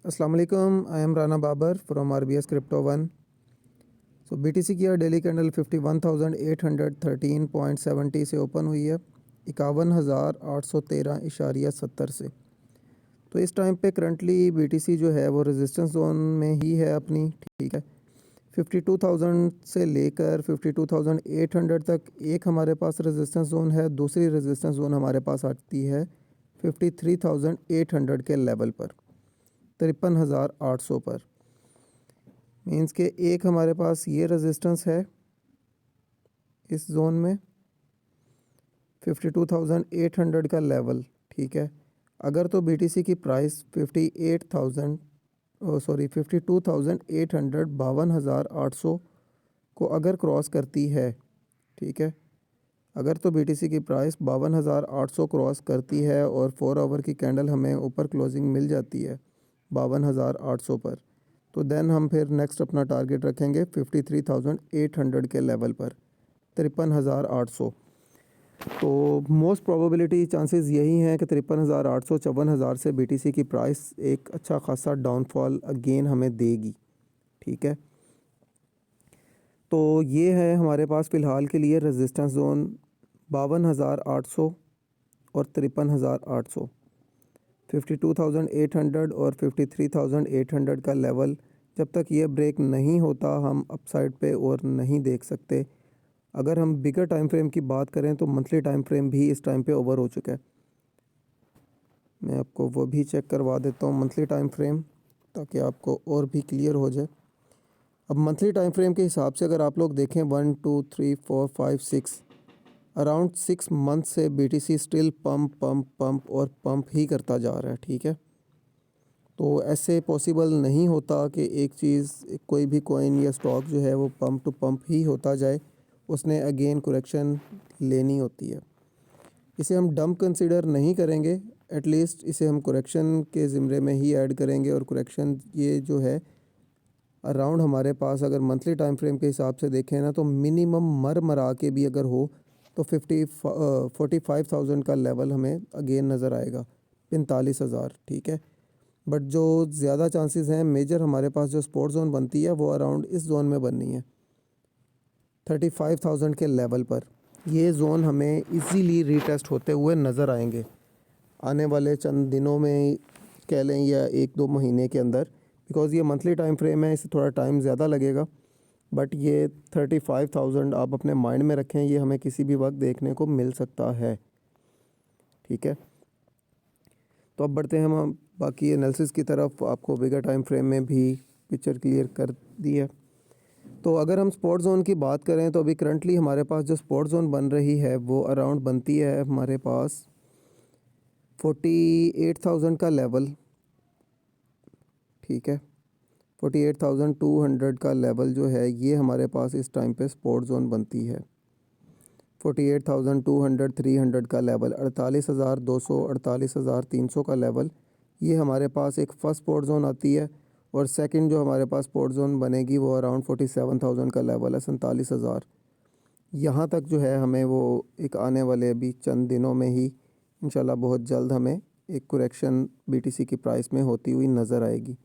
अस्सलाम वालेकुम, I am Rana Babar from RBS Crypto One। So BTC की डेली कैंडल 51,813.70 से ओपन हुई है 51,813.70 से। तो इस टाइम पे करंटली BTC जो है वो रेजिस्टेंस जोन में ही है अपनी, ठीक है। 52,000 से लेकर 52,800 तक एक हमारे पास रेजिस्टेंस जोन है। दूसरी रेजिस्टेंस जोन हमारे पास आती है 53,800 के लेवल पर, 53,800 पर। मींस के एक हमारे पास ये रेजिस्टेंस है इस जोन में 52,800 का लेवल, ठीक है। अगर तो BTC की प्राइस 52,800 52,800 को अगर क्रॉस करती है, ठीक है, अगर तो BTC की प्राइस 52,800 क्रॉस करती है और 4 आवर की कैंडल हमें ऊपर क्लोजिंग मिल जाती है 52,800 पर, तो देन हम फिर नेक्स्ट अपना टारगेट रखेंगे 53,800 के लेवल पर, 53,800। तो मोस्ट प्रोबेबिलिटी चांसेस यही हैं कि 53,800 54,000 से BTC की प्राइस एक अच्छा खासा डाउनफॉल अगेन हमें देगी, ठीक है। तो ये है हमारे पास फ़िलहाल के लिए रेजिस्टेंस जोन 52,800 और 53,800, 52,800 और 53,800 का लेवल जब तक ये ब्रेक नहीं होता हम अपसाइड पे और नहीं देख सकते। अगर हम बिगर टाइम फ्रेम की बात करें तो मंथली टाइम फ्रेम भी इस टाइम पे ओवर हो चुका है। मैं आपको वो भी चेक करवा देता हूँ मंथली टाइम फ्रेम, ताकि आपको और भी क्लियर हो जाए। अब मंथली टाइम फ्रेम के हिसाब से अगर आप लोग देखें 1 2 3 4 5 6 अराउंड 6 मंथ से BTC स्टिल पंप और पंप ही करता जा रहा है, ठीक है। तो ऐसे पॉसिबल नहीं होता कि एक चीज़ कोई भी कॉइन या स्टॉक जो है वो पंप टू पंप ही होता जाए, उसने अगेन करेक्शन लेनी होती है। इसे हम डंप कंसीडर नहीं करेंगे, एटलीस्ट इसे हम करेक्शन के ज़िम्रे में ही ऐड करेंगे। और करेक्शन ये जो है अराउंड हमारे पास अगर मंथली टाइम फ्रेम के हिसाब से देखें ना, तो मिनिमम मरा के भी अगर हो तो 45,000 का लेवल हमें अगेन नज़र आएगा, 45,000, ठीक है। बट जो ज़्यादा चांसेस हैं मेजर हमारे पास जो सपोर्ट जोन बनती है वो अराउंड इस जोन में बननी है 35,000 के लेवल पर। ये जोन हमें इजीली रीटेस्ट होते हुए नज़र आएंगे आने वाले चंद दिनों में, कह लें, या 1-2 महीने के अंदर। बिकॉज़ ये मंथली टाइम फ्रेम है, इसे थोड़ा टाइम ज़्यादा लगेगा। बट ये 35,000 आप अपने माइंड में रखें, ये हमें किसी भी वक्त देखने को मिल सकता है, ठीक है। तो अब बढ़ते हैं हम बाकी एनालिसिस की तरफ। आपको बिगर टाइम फ्रेम में भी पिक्चर क्लियर कर दी है। तो अगर हम स्पॉट जोन की बात करें तो अभी करंटली हमारे पास जो स्पॉट जोन बन रही है वो अराउंड बनती है हमारे पास 48,000 का लेवल, ठीक है। 48,200 का लेवल जो है ये हमारे पास इस टाइम पे स्पॉट जोन बनती है। 48,200 300 का लेवल, 48,200 48,300 का लेवल, ये हमारे पास एक फ़र्स्ट स्पॉट जोन आती है। और सेकंड जो हमारे पास स्पॉट जोन बनेगी वो अराउंड 47,000 का लेवल है, 47,000। यहाँ तक जो है हमें वो एक आने वाले अभी चंद दिनों में ही इंशाल्लाह बहुत जल्द हमें एक करेक्शन BTC की प्राइस में होती हुई नज़र आएगी।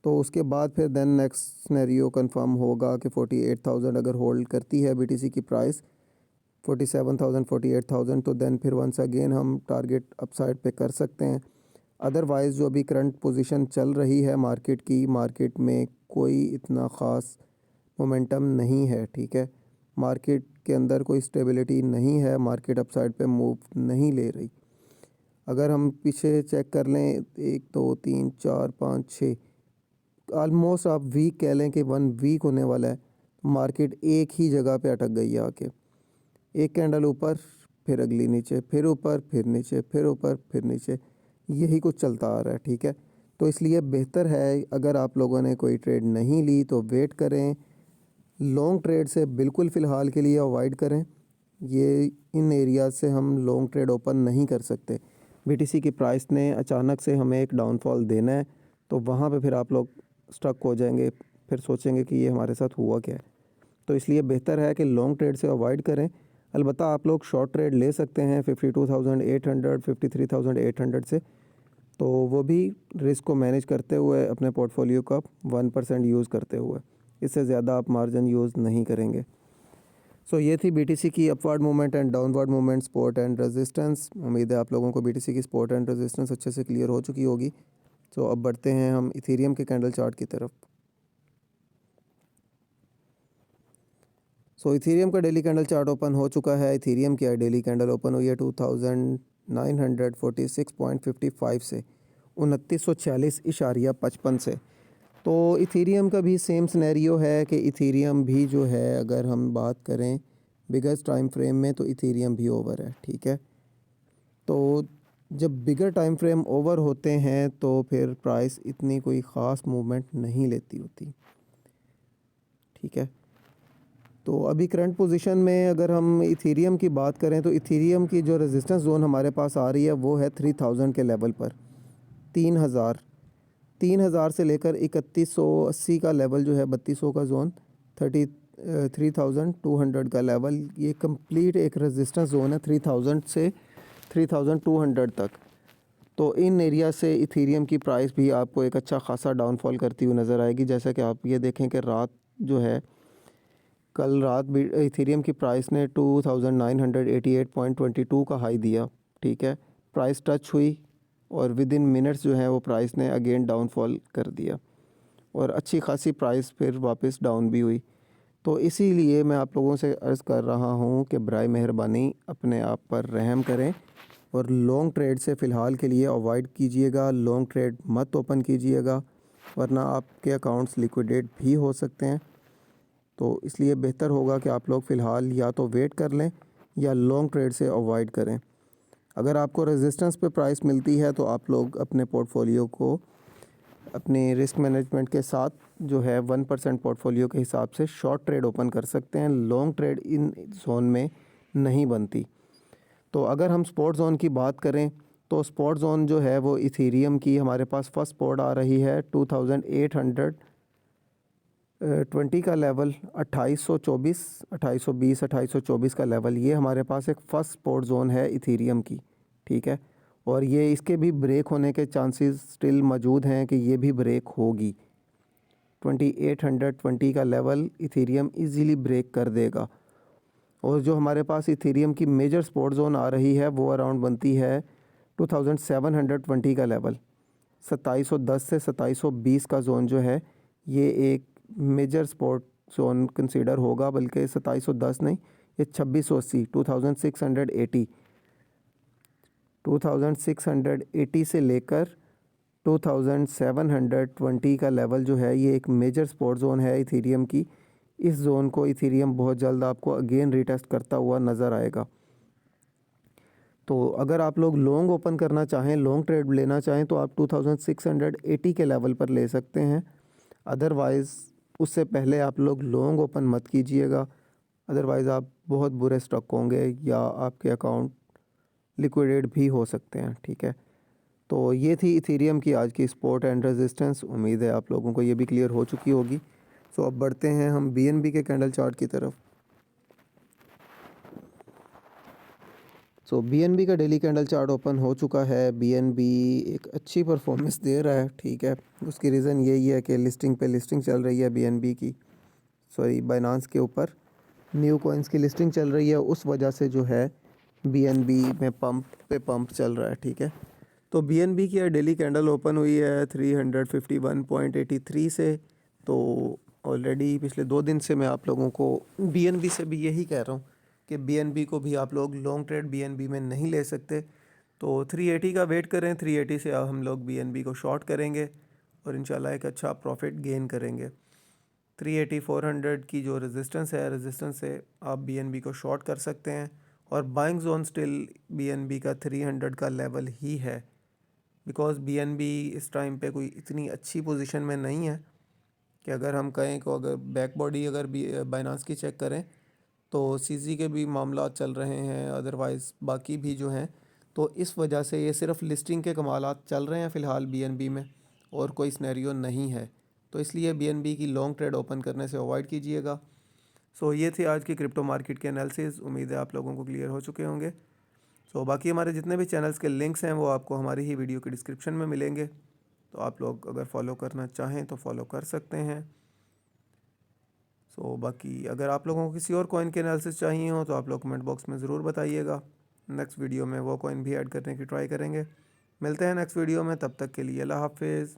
तो उसके बाद फिर देन नेक्स्ट सिनेरियो कंफर्म होगा कि 48,000 अगर होल्ड करती है BTC की प्राइस, 47,000 48,000, तो देन फिर वंस अगेन हम टारगेट अपसाइड पे कर सकते हैं। अदरवाइज़ जो अभी करंट पोजीशन चल रही है मार्केट की, मार्केट में कोई इतना ख़ास मोमेंटम नहीं है, ठीक है। मार्केट के अंदर कोई स्टेबिलिटी नहीं है, मार्केट अपसाइड पे मूव नहीं ले रही। अगर हम पीछे चेक कर लें 1 2 3 4 5 6, ऑलमोस्ट आप वीक कह लें कि 1 वीक होने वाला है, मार्केट एक ही जगह पे अटक गई है आके। एक कैंडल ऊपर, फिर अगली नीचे, फिर ऊपर, फिर नीचे, फिर ऊपर, फिर नीचे, यही कुछ चलता आ रहा है, ठीक है। तो इसलिए बेहतर है अगर आप लोगों ने कोई ट्रेड नहीं ली तो वेट करें। लॉन्ग ट्रेड से बिल्कुल फ़िलहाल के लिए अवॉइड करें। ये इन एरियाज़ से हम लॉन्ग ट्रेड ओपन नहीं कर सकते। BTC की प्राइस ने अचानक से हमें एक डाउनफॉल देना है, तो वहाँ पे फिर आप लोग स्टक हो जाएंगे, फिर सोचेंगे कि ये हमारे साथ हुआ क्या है। तो इसलिए बेहतर है कि लॉन्ग ट्रेड से अवॉइड करें। अलबत्ता आप लोग शॉर्ट ट्रेड ले सकते हैं 52,800 53,800 से, तो वो भी रिस्क को मैनेज करते हुए अपने पोर्टफोलियो का 1% यूज़ करते हुए, इससे ज़्यादा आप मार्जिन यूज़ नहीं करेंगे। सो ये थी बीटीसी की upward movement and downward movement, support and resistance. उम्मीद है आप लोगों को बीटीसी की सपोर्ट एंड रेजिस्टेंस अच्छे से क्लियर हो चुकी होगी। सो अब बढ़ते हैं हम इथेरियम के कैंडल चार्ट की तरफ। सो इथेरियम का डेली कैंडल चार्ट ओपन हो चुका है। इथेरियम की डेली कैंडल ओपन हुई है 2946.55 से 2946.55 से। तो इथेरियम का भी सेम सिनेरियो है कि इथेरियम भी जो है, अगर हम बात करें बिगेस्ट टाइम फ्रेम में, तो इथेरियम भी ओवर है, ठीक है। तो जब बिगर टाइम फ्रेम ओवर होते हैं तो फिर प्राइस इतनी कोई ख़ास मूवमेंट नहीं लेती होती, ठीक है। तो अभी करंट पोजीशन में अगर हम इथेरियम की बात करें तो इथेरियम की जो रेजिस्टेंस जोन हमारे पास आ रही है वो है 3000 के लेवल पर। 3000 से लेकर 3180 का लेवल जो है, 3200 का जोन, 3200 का लेवल, ये कंप्लीट एक रेजिस्टेंस जोन है 3000 से 3200 तक। तो इन एरिया से इथेरियम की प्राइस भी आपको एक अच्छा खासा डाउनफॉल करती हुई नज़र आएगी। जैसा कि आप ये देखें कि रात जो है, कल रात भी इथेरियम की प्राइस ने 2988.22 का हाई दिया, ठीक है। प्राइस टच हुई और विद इन मिनट्स जो है वो प्राइस ने अगेन डाउनफॉल कर दिया और अच्छी खासी प्राइस फिर वापस डाउन भी हुई। तो इसीलिए मैं आप लोगों से अर्ज़ कर रहा हूँ कि बराए मेहरबानी अपने आप पर रहम करें और लॉन्ग ट्रेड से फ़िलहाल के लिए अवॉइड कीजिएगा। लॉन्ग ट्रेड मत ओपन कीजिएगा, वरना आपके अकाउंट्स लिक्विडेट भी हो सकते हैं। तो इसलिए बेहतर होगा कि आप लोग फ़िलहाल या तो वेट कर लें या लॉन्ग ट्रेड से अवॉइड करें। अगर आपको रेजिस्टेंस पे प्राइस मिलती है तो आप लोग अपने पोर्टफोलियो को अपने रिस्क मैनेजमेंट के साथ जो है 1% पोर्टफोलियो के हिसाब से शॉर्ट ट्रेड ओपन कर सकते हैं। लॉन्ग ट्रेड इन जोन में नहीं बनती। तो अगर हम स्पॉट जोन की बात करें तो स्पॉट जोन जो है वो इथेरियम की हमारे पास फर्स्ट स्पॉट आ रही है 2820 का लेवल, 2824 का लेवल, ये हमारे पास एक फ़र्स्ट स्पॉट जोन है इथेरियम की, ठीक है। और ये इसके भी ब्रेक होने के चांसेस स्टिल मौजूद हैं कि ये भी ब्रेक होगी। 2820 का लेवल इथेरियम इजीली ब्रेक कर देगा। और जो हमारे पास इथेरियम की मेजर सपोर्ट जोन आ रही है वो अराउंड बनती है 2720 का लेवल। 2710 से 2720 का जोन जो है ये एक मेजर सपोर्ट जोन कंसीडर होगा, बल्कि 2710 नहीं, ये 2680, 2680 से लेकर 2720 का लेवल जो है ये एक मेजर सपोर्ट जोन है इथेरियम की। इस जोन को इथेरियम बहुत जल्द आपको अगेन रीटेस्ट करता हुआ नज़र आएगा। तो अगर आप लोग लॉन्ग ओपन करना चाहें, लॉन्ग ट्रेड लेना चाहें, तो आप 2680 के लेवल पर ले सकते हैं। अदरवाइज़ उससे पहले आप लोग लॉन्ग ओपन मत कीजिएगा, अदरवाइज़ आप बहुत बुरे स्टक होंगे या आपके अकाउंट लिक्विडेट भी हो सकते हैं, ठीक है। तो ये थी इथेरियम की आज की सपोर्ट एंड रेजिस्टेंस। उम्मीद है आप लोगों को ये भी क्लियर हो चुकी होगी। सो अब बढ़ते हैं हम बीएनबी के कैंडल चार्ट की तरफ। सो बीएनबी का डेली कैंडल चार्ट ओपन हो चुका है। बीएनबी एक अच्छी परफॉर्मेंस दे रहा है, ठीक है। उसकी रीज़न यही है कि लिस्टिंग पे लिस्टिंग चल रही है बीएनबी की, सॉरी बाइनांस के ऊपर न्यू कॉइन्स की लिस्टिंग चल रही है, उस वजह से जो है बीएनबी में पंप पे पंप चल रहा है, ठीक है। तो बीएनबी की डेली कैंडल ओपन हुई है 351.83 से। तो ऑलरेडी पिछले 2 दिन से मैं आप लोगों को बीएनबी से भी यही कह रहा हूँ कि बीएनबी को भी आप लोग लॉन्ग ट्रेड बीएनबी में नहीं ले सकते। तो 380 का वेट करें, 380 से अब हम लोग बीएनबी को शॉर्ट करेंगे और इंशाल्लाह एक अच्छा प्रॉफिट गेन करेंगे। 380 400 की जो रेजिस्टेंस है, रेजिस्टेंस से आप बीएनबी को शॉर्ट कर सकते हैं। और बाइंग जोन स्टिल बीएनबी का 300 का लेवल ही है, बिकॉज़ बीएनबी इस टाइम पे कोई इतनी अच्छी पोजीशन में नहीं है कि अगर हम कहें को अगर बैक बॉडी अगर बाइनांस की चेक करें तो सीजी के भी मामला चल रहे हैं, अदरवाइज़ बाकी भी जो हैं। तो इस वजह से ये सिर्फ लिस्टिंग के कमालात चल रहे हैं फ़िलहाल बीएनबी में, और कोई सिनेरियो नहीं है। तो इसलिए बीएनबी की लॉन्ग ट्रेड ओपन करने से अवॉइड कीजिएगा। सो ये थी आज की क्रिप्टो मार्केट के एनालिसिस। उम्मीद है आप लोगों को क्लियर हो चुके होंगे। सो बाकी हमारे जितने भी चैनल्स के लिंक्स हैं वो आपको हमारी ही वीडियो की डिस्क्रिप्शन में मिलेंगे, तो आप लोग अगर फॉलो करना चाहें तो फॉलो कर सकते हैं। सो बाकी अगर आप लोगों को किसी और कॉइन के एनालिसिस चाहिए हो तो आप लोग कमेंट बॉक्स में ज़रूर बताइएगा। नेक्स्ट वीडियो में वो कॉइन भी ऐड करने की ट्राई करेंगे। मिलते हैं नेक्स्ट वीडियो में, तब तक के लिए अल्लाह हाफिज़।